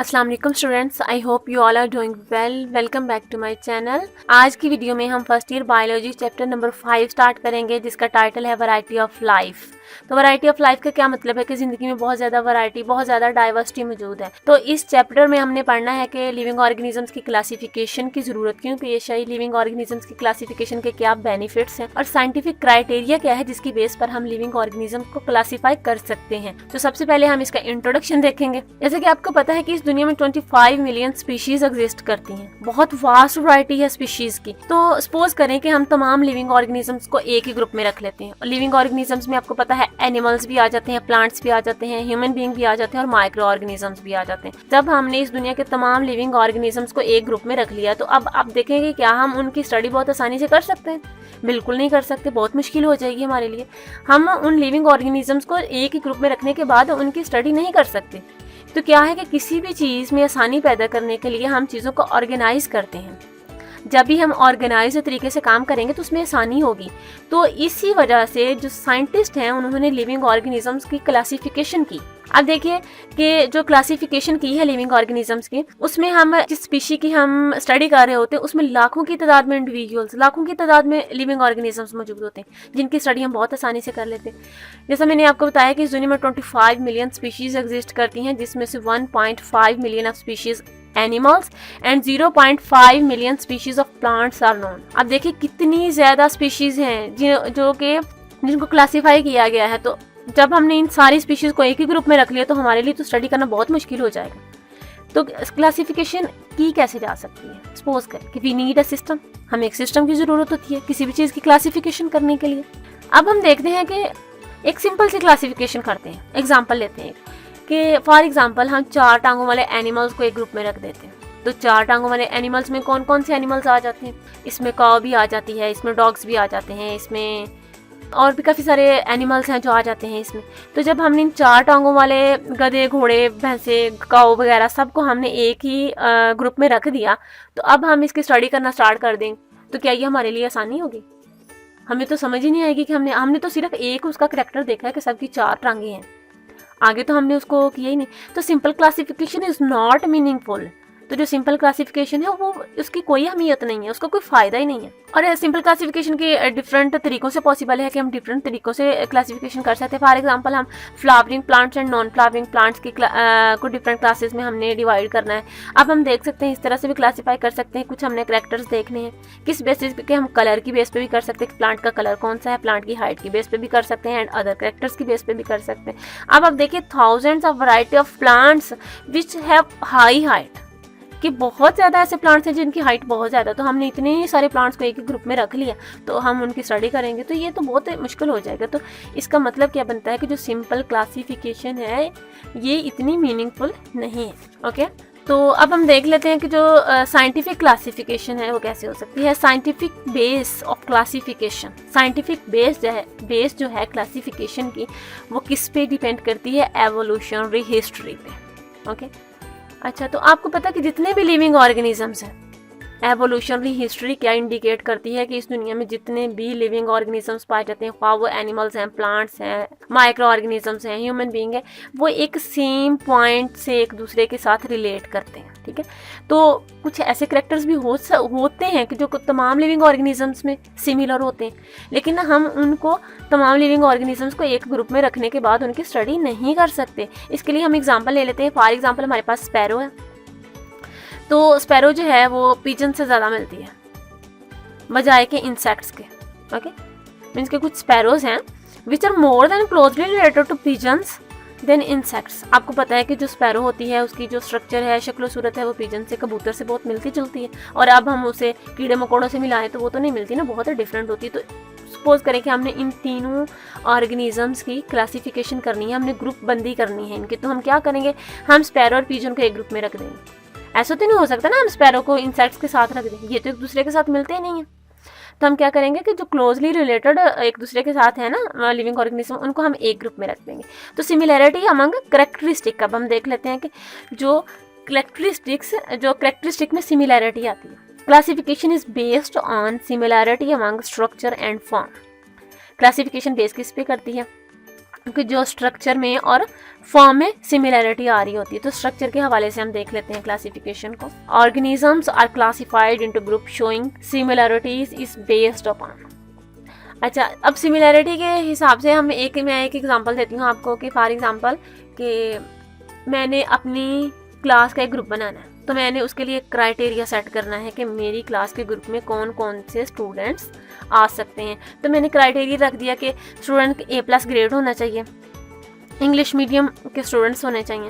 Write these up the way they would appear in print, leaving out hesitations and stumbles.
अस्सलाम वालेकुम students, I hope you all are doing well. Welcome back to my channel. आज की video में हम first year biology chapter number 5 start करेंगे, जिसका टाइटल है वैरायटी ऑफ लाइफ। तो वैरायटी ऑफ लाइफ का क्या मतलब है कि ज़िंदगी में बहुत ज़्यादा वैरायटी, बहुत ज़्यादा डाइवर्सिटी मौजूद है। तो इस चैप्टर में हमने पढ़ना है कि लिविंग ऑर्गेनिजम्स की क्लासिफिकेशन की ज़रूरत क्यों पेश आई, लिविंग ऑर्गेनिजम्स की क्लासिफिकेशन के क्या बेनिफिट्स हैं और साइंटिफिक क्राइटेरिया क्या है जिसकी बेस पर हम लिविंग ऑर्गेनिज्म को क्लासीफाई कर सकते हैं। तो सबसे पहले हम इसका इंट्रोडक्शन देखेंगे। जैसे कि आपको पता है कि इस दुनिया में 25 मिलियन स्पीशीज एग्जिस्ट करती हैं। बहुत वास्ट वैरायटी है स्पीशीज की। तो सपोज करें कि हम तमाम लिविंग ऑर्गेनिजम्स को एक ही ग्रुप में रख लेते हैं। और लिविंग ऑर्गेनिजम्स में आपको पता है एनिमल्स भी आ जाते हैं, प्लांट्स भी आ जाते हैं, ह्यूमन बीइंग भी आ जाते हैं और माइक्रो ऑर्गेनिजम्स भी आ जाते हैं। जब हमने इस दुनिया के तमाम लिविंग ऑर्गेनिजम्स को एक ग्रुप में रख लिया तो अब आप देखेंगे क्या हम उनकी स्टडी बहुत आसानी से कर सकते हैं? बिल्कुल नहीं कर सकते, बहुत मुश्किल हो जाएगी हमारे लिए। हम उन लिविंग ऑर्गेनिजम्स को एक ही ग्रुप में रखने के बाद उनकी स्टडी नहीं कर सकते। तो क्या है कि किसी भी चीज़ में आसानी पैदा करने के लिए हम चीज़ों को ऑर्गेनाइज करते हैं। जब भी हम ऑर्गेनाइज तरीके से काम करेंगे तो उसमें आसानी होगी। तो इसी वजह से जो साइंटिस्ट हैं उन्होंने लिविंग ऑर्गेनिजम्स की क्लासिफिकेशन की। अब देखिए कि जो क्लासिफिकेशन की है लिविंग ऑर्गेनिजम्स की, उसमें हम जिस स्पीशी की हम स्टडी कर रहे होते हैं उसमें लाखों की तादाद में इंडिविजुअल्स, लाखों की तादाद में लिविंग ऑर्गेनिजम्स मौजूद होते हैं जिनकी स्टडी हम बहुत आसानी से कर लेते हैं। जैसा मैंने आपको बताया कि इस दुनिया में 25 मिलियन स्पीशीज एग्जिस्ट करती हैं, जिसमें से 1.5 million of species animals and 0.5 million species of plants are known. अब देखिए कितनी ज़्यादा स्पीशीज हैं जो कि जिनको क्लासीफाई किया गया है। तो जब हमने इन सारी स्पीशीज को एक ही ग्रुप में रख लिया तो हमारे लिए तो स्टडी करना बहुत मुश्किल हो जाएगा। तो क्लासिफिकेशन की कैसे जा सकती है? सपोज करें कि वी नीड अ सिस्टम, हमें एक सिस्टम की ज़रूरत होती है किसी भी चीज़ की क्लासिफिकेशन करने के लिए। अब हम देखते हैं कि एक सिंपल सी क्लासिफिकेशन करते हैं। एग्जाम्पल लेते हैं कि फॉर एग्जाम्पल हम 4 टांगों वाले एनिमल्स को एक ग्रुप में रख देते हैं। तो 4 टांगों वाले एनिमल्स में कौन कौन से एनिमल्स आ जाते हैं? इसमें काऊ भी आ जाती है, इसमें डॉग्स भी आ जाते हैं, इसमें और भी काफ़ी सारे एनिमल्स हैं जो आ जाते हैं इसमें। तो जब हमने इन 4 टांगों वाले गधे, घोड़े, भैंसे, काऊ वगैरह सबको हमने एक ही ग्रुप में रख दिया, तो अब हम इसकी स्टडी करना स्टार्ट कर दें तो क्या ये हमारे लिए आसानी होगी? हमें तो समझ ही नहीं आएगी कि हमने तो सिर्फ एक उसका करैक्टर देखा है कि सबकी 4 टांगें हैं, आगे तो हमने उसको किया ही नहीं। तो simple classification is not meaningful. तो जो सिंपल क्लासिफिकेशन है वो उसकी कोई अहमियत नहीं है, उसका कोई फ़ायदा ही नहीं है। और सिंपल क्लासिफिकेशन के डिफरेंट तरीक़ों से पॉसिबल है कि हम डिफरेंट तरीक़ों से क्लासिफिकेशन कर सकते हैं। फॉर एग्जांपल हम flowering plants and non flowering plants की को डिफरेंट क्लासेस में हमने डिवाइड करना है। अब हम देख सकते हैं इस तरह से भी क्लासीफाई कर सकते हैं। कुछ हमने करैक्टर्स देखने हैं, किस बेसिस पे हम कलर की बेस पे भी कर सकते हैं, प्लांट का कलर कौन सा है, प्लांट की हाइट की बेस पे भी कर सकते हैं एंड अदर करैक्टर्स की बेस पे भी कर सकते हैं। अब आप देखिए thousands of variety of plants which have high height, कि बहुत ज़्यादा ऐसे प्लांट्स हैं जिनकी हाइट बहुत ज़्यादा। तो हमने इतने सारे प्लांट्स को एक ही ग्रुप में रख लिया तो हम उनकी स्टडी करेंगे तो ये तो बहुत मुश्किल हो जाएगा। तो इसका मतलब क्या बनता है कि जो सिंपल क्लासिफिकेशन है ये इतनी मीनिंगफुल नहीं है। ओके, तो अब हम देख लेते हैं कि जो साइंटिफिक क्लासिफिकेशन है वो कैसे हो सकती है। Scientific base of classification, scientific base जो है क्लासिफिकेशन की वो किस पे डिपेंड करती है? एवोल्यूशनरी हिस्ट्री पे। ओके, अच्छा, तो आपको पता है कि जितने भी लिविंग ऑर्गेनिजम्स हैं, एवोल्यूशनरी हिस्ट्री क्या इंडिकेट करती है कि इस दुनिया में जितने भी लिविंग ऑर्गेनिजम्स पाए जाते हैं, ख्वाह वो एनिमल्स हैं, प्लांट्स हैं, माइक्रो ऑर्गेनिजम्स हैं, ह्यूमन बीइंग है, वो एक सेम पॉइंट से एक दूसरे के साथ रिलेट करते हैं। ठीक है, तो कुछ ऐसे करैक्टर्स भी होते हैं कि जो तमाम लिविंग ऑर्गेनिजम्स में सिमिलर होते हैं, लेकिन हम उनको तमाम लिविंग ऑर्गेनिजम्स को एक ग्रुप में रखने के बाद उनकी स्टडी नहीं कर सकते। इसके लिए हम एग्जाम्पल ले लेते हैं। फॉर एग्जाम्पल हमारे पास स्पैरो है। तो स्पैरो जो है वो पिजन से ज़्यादा मिलती है बजाय के इंसेक्ट्स के। ओके, मीन्स के कुछ स्पैरोज हैं which are more than closely related to pigeons than insects. आपको पता है कि जो स्पैरो होती है उसकी जो स्ट्रक्चर है, शक्ल सूरत है, वो पिजन से, कबूतर से बहुत मिलती जुलती है। और अब हम उसे कीड़े मकोड़ों से मिलाएं तो वो तो नहीं मिलती ना, बहुत डिफरेंट होती है। तो सपोज करें कि हमने इन तीनों ऑर्गेनिजम्स की क्लासिफिकेशन करनी है, हमने ग्रुप बंदी करनी है इनकी। तो हम क्या करेंगे? हम स्पैरो और पिजन को एक ग्रुप में रख देंगे। ऐसा तो नहीं हो सकता ना हम स्पैरो को इंसेक्ट्स के साथ रख दें, ये तो एक दूसरे के साथ मिलते ही नहीं है। तो हम क्या करेंगे कि जो क्लोजली रिलेटेड एक दूसरे के साथ है ना लिविंग ऑर्गेनिज्म, उनको हम एक ग्रुप में रख देंगे। तो सिमिलैरिटी अमंग करेक्टरिस्टिक, अब हम देख लेते हैं कि जो करेक्टरिस्टिक में सिमिलैरिटी आती है। Classification is based on similarity among structure and form. Classification base किस पे करती है? कि जो स्ट्रक्चर में और फॉर्म में सिमिलैरिटी आ रही होती है। तो स्ट्रक्चर के हवाले से हम देख लेते हैं क्लासिफिकेशन को। Organisms are classified into group showing similarities is based upon. अच्छा, अब सिमिलैरिटी के हिसाब से मैं एक एग्जांपल देती हूँ आपको कि फॉर एग्जांपल कि मैंने अपनी क्लास का एक ग्रुप बनाना है, तो मैंने उसके लिए क्राइटेरिया सेट करना है कि मेरी क्लास के ग्रुप में कौन कौन से स्टूडेंट्स आ सकते हैं। तो मैंने क्राइटेरिया रख दिया कि स्टूडेंट A+ ग्रेड होना चाहिए, इंग्लिश मीडियम के स्टूडेंट्स होने चाहिए।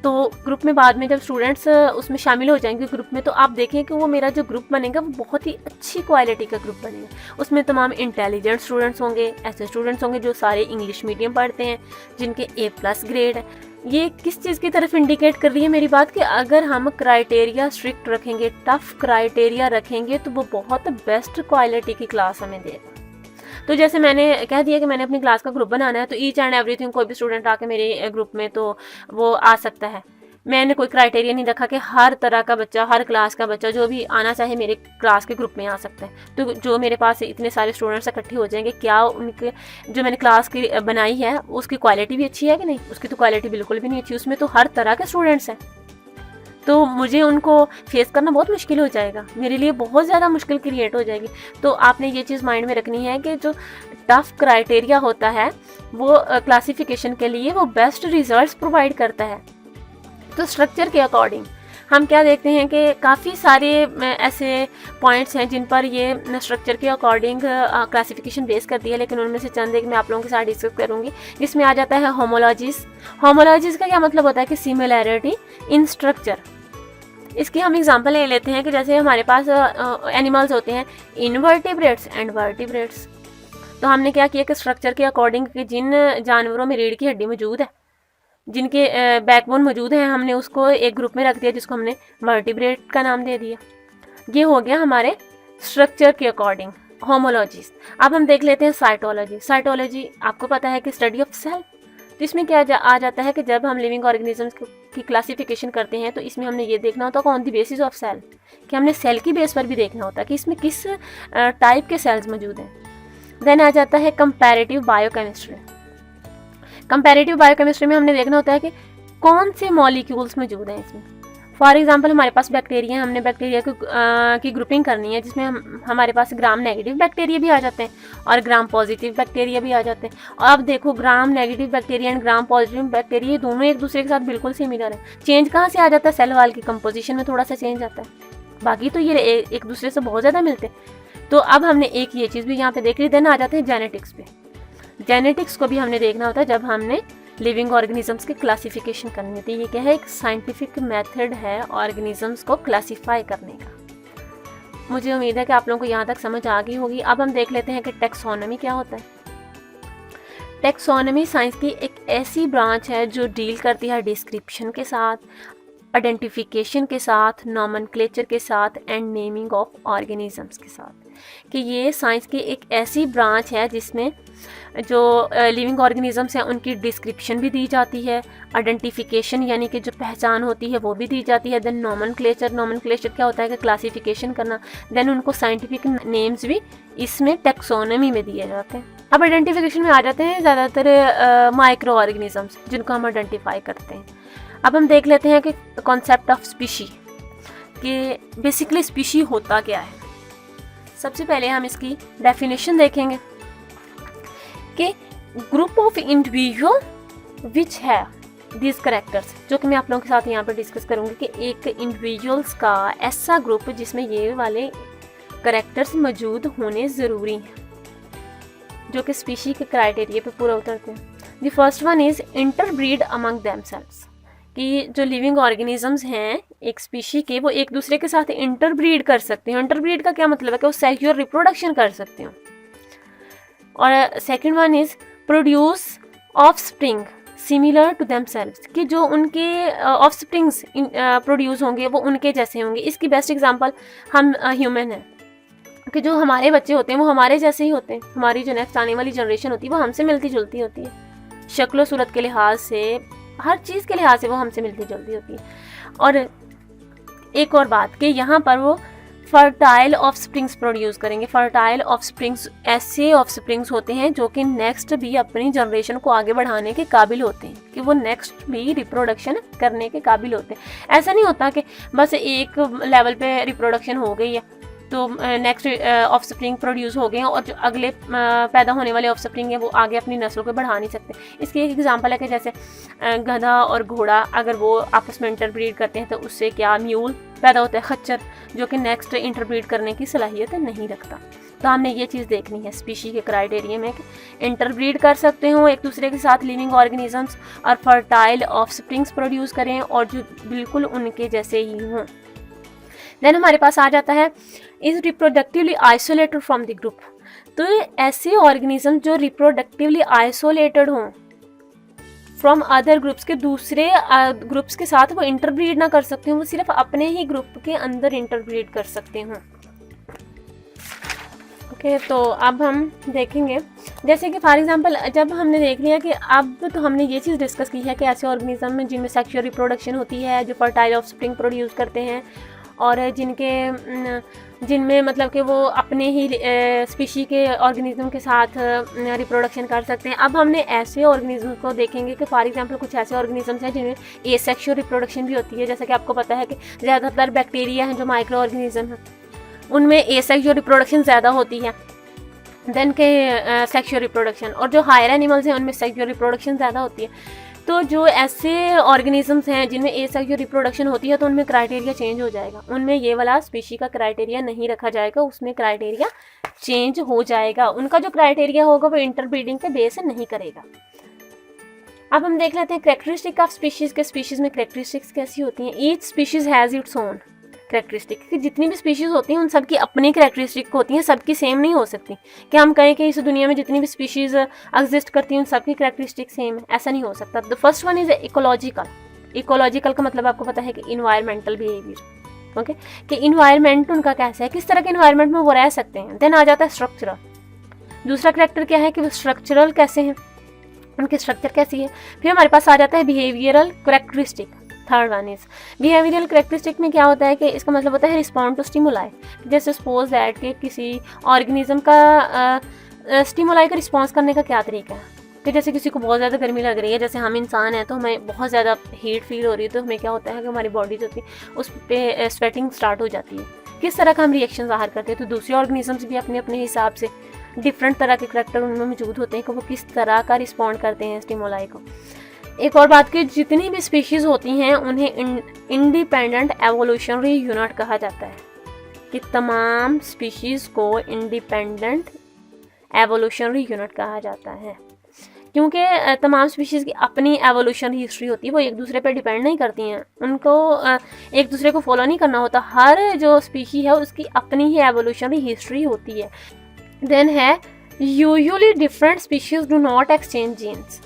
तो ग्रुप में बाद में जब स्टूडेंट्स उसमें शामिल हो जाएंगे ग्रुप में, तो आप देखें कि वो मेरा जो ग्रुप बनेगा वो बहुत ही अच्छी क्वालिटी का ग्रुप बनेगा। उसमें तमाम इंटेलिजेंट स्टूडेंट्स होंगे, ऐसे स्टूडेंट्स होंगे जो सारे इंग्लिश मीडियम पढ़ते हैं, जिनके A+ ग्रेड है। ये किस चीज़ की तरफ इंडिकेट कर रही है मेरी बात, कि अगर हम क्राइटेरिया स्ट्रिक्ट रखेंगे, टफ क्राइटेरिया रखेंगे, तो वो बहुत बेस्ट क्वालिटी की क्लास हमें देगा। तो जैसे मैंने कह दिया कि मैंने अपनी क्लास का ग्रुप बनाना है, तो ईच एंड एवरीथिंग कोई भी स्टूडेंट आके मेरे ग्रुप में तो वो आ सकता है। मैंने कोई क्राइटेरिया नहीं रखा कि हर तरह का बच्चा, हर क्लास का बच्चा जो भी आना चाहे मेरे क्लास के ग्रुप में आ सकता है। तो जो मेरे पास इतने सारे स्टूडेंट्स इकट्ठे हो जाएंगे, क्या उनके जो मैंने क्लास की बनाई है उसकी क्वालिटी भी अच्छी है कि नहीं? उसकी तो क्वालिटी बिल्कुल भी नहीं अच्छी, उसमें तो हर तरह के स्टूडेंट्स हैं। तो मुझे उनको फेस करना बहुत मुश्किल हो जाएगा, मेरे लिए बहुत ज़्यादा मुश्किल क्रिएट हो जाएगी। तो आपने ये चीज़ माइंड में रखनी है कि जो टफ क्राइटेरिया होता है वो क्लासिफिकेशन के लिए वो बेस्ट रिजल्ट्स प्रोवाइड करता है। तो स्ट्रक्चर के अकॉर्डिंग हम क्या देखते हैं कि काफ़ी सारे ऐसे पॉइंट्स हैं जिन पर ये स्ट्रक्चर के अकॉर्डिंग क्लासिफिकेशन बेस करती है, लेकिन उनमें से चंद एक मैं आप लोगों के साथ डिस्कस करूँगी। जिसमें आ जाता है होमोलॉजीज। होमोलॉजीज का क्या मतलब होता है कि सिमिलैरिटी इन स्ट्रक्चर। इसकी हम एग्जांपल ले लेते हैं कि जैसे हमारे पास एनिमल्स होते हैं इनवर्टिब्रेट्स एंड वर्टिब्रेट्स। तो हमने क्या किया कि स्ट्रक्चर के अकॉर्डिंग कि जिन जानवरों में रीढ़ की हड्डी मौजूद है, जिनके बैकबोन मौजूद है, हमने उसको एक ग्रुप में रख दिया जिसको हमने वर्टिब्रेट का नाम दे दिया। ये हो गया हमारे स्ट्रक्चर के अकॉर्डिंग होमोलॉजीज। अब हम देख लेते हैं साइटोलॉजी। साइटोलॉजी आपको पता है कि स्टडी ऑफ सेल। तो इसमें क्या आ जाता है कि जब हम लिविंग ऑर्गेनिजम्स की क्लासिफिकेशन करते हैं तो इसमें हमने ये देखना होता है on the basis of cell, कि हमने सेल की बेस पर भी देखना होता है कि इसमें किस टाइप के सेल्स मौजूद हैं। देन आ जाता है कंपैरेटिव बायोकेमिस्ट्री। कंपैरेटिव बायोकेमिस्ट्री में हमने देखना होता है कि कौन से मॉलिक्यूल्स मौजूद हैं इसमें। फॉर एग्जांपल हमारे पास बैक्टीरिया है, हमने बैक्टीरिया की ग्रुपिंग करनी है, जिसमें हमारे पास ग्राम नेगेटिव बैक्टीरिया भी आ जाते हैं और ग्राम पॉजिटिव बैक्टीरिया भी आ जाते हैं। और अब देखो gram negative bacteria and gram positive bacteria दोनों एक दूसरे के साथ बिल्कुल सिमिलर है। चेंज कहाँ से आ जाता है? सेल वाल की कंपोजिशन में थोड़ा सा चेंज आता है, बाकी तो ये एक दूसरे से बहुत ज़्यादा मिलते हैं। तो अब हमने एक ये चीज़ भी यहाँ पे देख ली। देन आ जाते हैं जेनेटिक्स पे। जेनेटिक्स को भी हमने देखना होता है जब हमने लिविंग ऑर्गेनिजम्स की क्लासिफिकेशन करनी होती है। ये क्या है? एक साइंटिफिक मेथड है ऑर्गेनिजम्स को क्लासिफाई करने का। मुझे उम्मीद है कि आप लोगों को यहाँ तक समझ आ गई होगी। अब हम देख लेते हैं कि टैक्सोनॉमी क्या होता है। टैक्सोनॉमी साइंस की एक ऐसी ब्रांच है जो डील करती है डिस्क्रिप्शन के साथ, आइडेंटिफिकेशन के साथ, नॉमेनक्लेचर के साथ एंड नेमिंग ऑफ ऑर्गेनिजम्स के साथ। कि ये साइंस की एक ऐसी ब्रांच है जिसमें जो लिविंग ऑर्गेनिजम्स हैं उनकी डिस्क्रिप्शन भी दी जाती है, आइडेंटिफिकेशन यानी कि जो पहचान होती है वो भी दी जाती है। देन नॉमेनक्लेचर क्या होता है कि क्लासिफिकेशन करना। देन उनको साइंटिफिक नेम्स भी इसमें टैक्सोनॉमी में दिए जाते हैं। अब आइडेंटिफिकेशन में आ जाते हैं ज़्यादातर माइक्रो ऑर्गेनिजम्स जिनको हम आइडेंटिफाई करते हैं। अब हम देख लेते हैं कि कॉन्सेप्ट ऑफ स्पीशी, कि बेसिकली स्पीशी होता क्या है। सबसे पहले हम इसकी डेफिनेशन देखेंगे कि ग्रुप ऑफ इंडिविजुअल विच है दीज करेक्टर्स, जो कि मैं आप लोगों के साथ यहाँ पर डिस्कस करूँगी कि एक इंडिविजुअल्स का ऐसा ग्रुप जिसमें ये वाले करेक्टर्स मौजूद होने ज़रूरी हैं, जो कि स्पीशी के क्राइटेरिया पे पूरा उतरते हैं। The first one is interbreed among themselves, कि जो लिविंग ऑर्गेनिजम्स हैं एक स्पीशी के, वो एक दूसरे के साथ इंटरब्रीड कर सकते हैं। इंटरब्रीड का क्या मतलब है? कि वो सेक्सुअल रिप्रोडक्शन कर सकते हैं। और second one is produce offspring similar to themselves, कि जो उनके ऑफस्प्रिंग्स प्रोड्यूस होंगे वो उनके जैसे होंगे। इसकी बेस्ट एग्जांपल हम ह्यूमन हैं, कि जो हमारे बच्चे होते हैं वो हमारे जैसे ही होते हैं। हमारी जो नेक्स्ट आने वाली जनरेशन होती है वो हमसे मिलती जुलती होती है, शक्ल सूरत के लिहाज से, हर चीज़ के लिहाज से वो हमसे मिलती जुलती होती है। और एक और बात कि यहाँ पर वो फर्टाइल ऑफ स्प्रिंग्स प्रोड्यूस करेंगे। फर्टाइल ऑफ स्प्रिंग्स ऐसे ऑफ स्प्रिंग्स होते हैं जो कि नेक्स्ट भी अपनी जनरेशन को आगे बढ़ाने के काबिल होते हैं, कि वो नेक्स्ट भी रिप्रोडक्शन करने के काबिल होते हैं। ऐसा नहीं होता कि बस एक लेवल पे रिप्रोडक्शन हो गई है तो नेक्स्ट ऑफ स्प्रिंग प्रोड्यूस हो गए हैं और जो अगले पैदा होने वाले ऑफ स्प्रिंग है वो आगे अपनी नस्ल को बढ़ा नहीं सकते। इसकी एक एग्जांपल है कि जैसे गधा और घोड़ा अगर वो आपस में इंटरब्रीड करते हैं तो उससे क्या म्यूल पैदा होता है, खच्चर, जो कि नेक्स्ट इंटरब्रीड करने की सलाहियत नहीं रखता। तो हमने ये चीज़ देखनी है स्पीशी के क्राइटेरिया में कि इंटरब्रीड कर सकते हो एक दूसरे के साथ लिविंग ऑर्गेनिजम्स और फर्टाइल ऑफ स्प्रिंग्स प्रोड्यूस करें और जो बिल्कुल उनके जैसे ही हों। देन हमारे पास आ जाता है is reproductively isolated from the group. तो ऐसे ऑर्गेनिज्म जो रिप्रोडक्टिवली आइसोलेटेड हों फ्रॉम अदर ग्रुप्स के, दूसरे ग्रुप्स के साथ वो इंटरब्रीड ना कर सकते हों, वो सिर्फ अपने ही ग्रुप के अंदर इंटरब्रीड कर सकते हों। ओके, तो अब हम देखेंगे जैसे कि फॉर एग्जांपल जब हमने देख लिया कि अब तो हमने ये चीज़ डिस्कस की है कि ऐसे ऑर्गेनिज्म में जिनमें सेक्सुअल रिप्रोडक्शन होती है, जो फर्टाइल ऑफ स्प्रिंग प्रोड्यूस करते हैं और जिनमें मतलब कि वो अपने ही स्पीशी के ऑर्गेनिज्म के साथ रिप्रोडक्शन कर सकते हैं। अब हमने ऐसे ऑर्गेनिज्म को देखेंगे कि फॉर एग्जांपल कुछ ऐसे ऑर्गेनिजम्स हैं जिनमें एसेक्सुअल रिप्रोडक्शन भी होती है। जैसा कि आपको पता है कि ज़्यादातर बैक्टीरिया हैं जो माइक्रो ऑर्गेनिज्म हैं उनमें एसेक्सुअल रिप्रोडक्शन ज़्यादा होती है देन के सेक्सुअल रिप्रोडक्शन, और जो हायर एनिमल्स हैं उनमें सेक्सुअल रिप्रोडक्शन ज़्यादा होती है। तो जो ऐसे ऑर्गेनिजम्स हैं जिनमें एसेक्सुअल रिप्रोडक्शन होती है तो उनमें क्राइटेरिया चेंज हो जाएगा, उनमें ये वाला स्पीशी का क्राइटेरिया नहीं रखा जाएगा, उसमें क्राइटेरिया चेंज हो जाएगा। उनका जो क्राइटेरिया होगा वो इंटरब्रीडिंग पे बेस नहीं करेगा। अब हम देख लेते हैं कैरेक्टरिस्टिक ऑफ स्पीशीज के। स्पीशीज में कैरेक्टरिस्टिक्स कैसी होती हैं? Each species has its own characteristic, कि जितनी भी स्पीशीज़ होती हैं उन सबकी अपनी कैरेक्टरिस्टिक होती हैं, सबकी सेम नहीं हो सकती। कि हम कहें कि इस दुनिया में जितनी भी स्पीशीज़ एग्जिस्ट करती हैं उन सबकी कैरेक्टरिस्टिक सेम है, ऐसा नहीं हो सकता। The first one is ecological. Ecological का मतलब आपको पता है कि इन्वायरमेंटल बिहेवियर, ओके, कि इन्वायरमेंट उनका कैसा है, किस तरह के इन्वायरमेंट में वो रह सकते हैं। देन आ जाता है स्ट्रक्चरल। दूसरा कैरेक्टर क्या है कि वो स्ट्रक्चरल कैसे हैं, उनकी स्ट्रक्चर कैसी है। फिर हमारे पास आ जाता है behavioural characteristic. Third one is behavioural characteristic में क्या होता है कि इसका मतलब होता है रिस्पॉन्ड टू स्टिमुलाई। जैसे सपोज दैट कि किसी ऑर्गेनिज्म का स्टिमुलाई का रिस्पॉन्स करने का क्या तरीका है, कि जैसे किसी को बहुत ज़्यादा गर्मी लग रही है, जैसे हम इंसान हैं तो हमें बहुत ज़्यादा हीट फील हो रही है, तो हमें क्या होता है कि हमारी बॉडी जो होती है उस पर स्वेटिंग स्टार्ट हो जाती है। किस तरह का हम रिएक्शन ज़ाहिर करते हैं, तो दूसरे ऑर्गेनिजम्स भी अपने अपने हिसाब से डिफरेंट तरह के करैक्टर उनमें मौजूद होते हैं कि वो किस तरह का रिस्पॉन्ड करते हैं स्टिमुलाई को। एक और बात कि जितनी भी स्पीशीज़ होती हैं उन्हें इंडिपेंडेंट एवोल्यूशनरी यूनिट कहा जाता है, कि तमाम स्पीशीज़ को इंडिपेंडेंट एवोल्यूशनरी यूनिट कहा जाता है, क्योंकि तमाम स्पीशीज़ की अपनी एवोल्यूशन हिस्ट्री होती है, वो एक दूसरे पर डिपेंड नहीं करती हैं, उनको एक दूसरे को फॉलो नहीं करना होता। हर जो स्पीशी है उसकी अपनी ही एवोल्यूशनरी हिस्ट्री होती है। देन है usually different species do not exchange genes.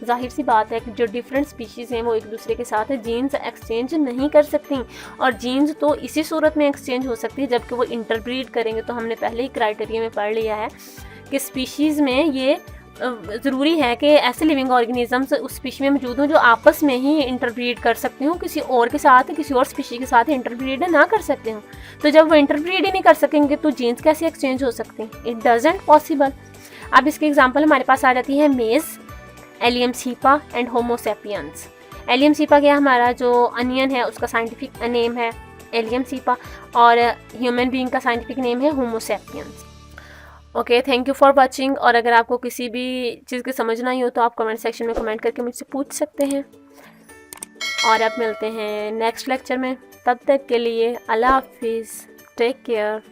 जाहिर सी बात है कि जो डिफरेंट स्पीशीज़ हैं वो एक दूसरे के साथ जीन्स एक्सचेंज नहीं कर सकती, और जीन्स तो इसी सूरत में एक्सचेंज हो सकती है जबकि वो इंटरब्रीड करेंगे। तो हमने पहले ही क्राइटेरिया में पढ़ लिया है कि स्पीशीज़ में ये ज़रूरी है कि ऐसे लिविंग ऑर्गेनिजम्स उस स्पीशी में मौजूद हों जो आपस में ही इंटरब्रीड कर सकते हो, किसी और के साथ, किसी और स्पीशी के साथ इंटरब्रीड ना कर सकते हो। तो जब वो इंटरब्रीड ही नहीं कर सकेंगे तो जीन्स कैसे एक्सचेंज हो सकते हैं? It doesn't possible. अब इसके एग्जाम्पल हमारे पास आ जाती है मेज, Allium cepa and Homo sapiens. Allium cepa क्या, हमारा जो अनियन है उसका साइंटिफिक नेम है एलियम सीपा, और ह्यूमन बीइंग का साइंटिफिक नेम है Homo sapiens. Okay, thank you for watching. और अगर आपको किसी भी चीज़ की समझ ना ही हो तो आप कमेंट सेक्शन में कमेंट करके मुझसे पूछ सकते हैं। और अब मिलते हैं नेक्स्ट लेक्चर में, तब तक के लिए अल्लाह हाफिज़, टेक केयर।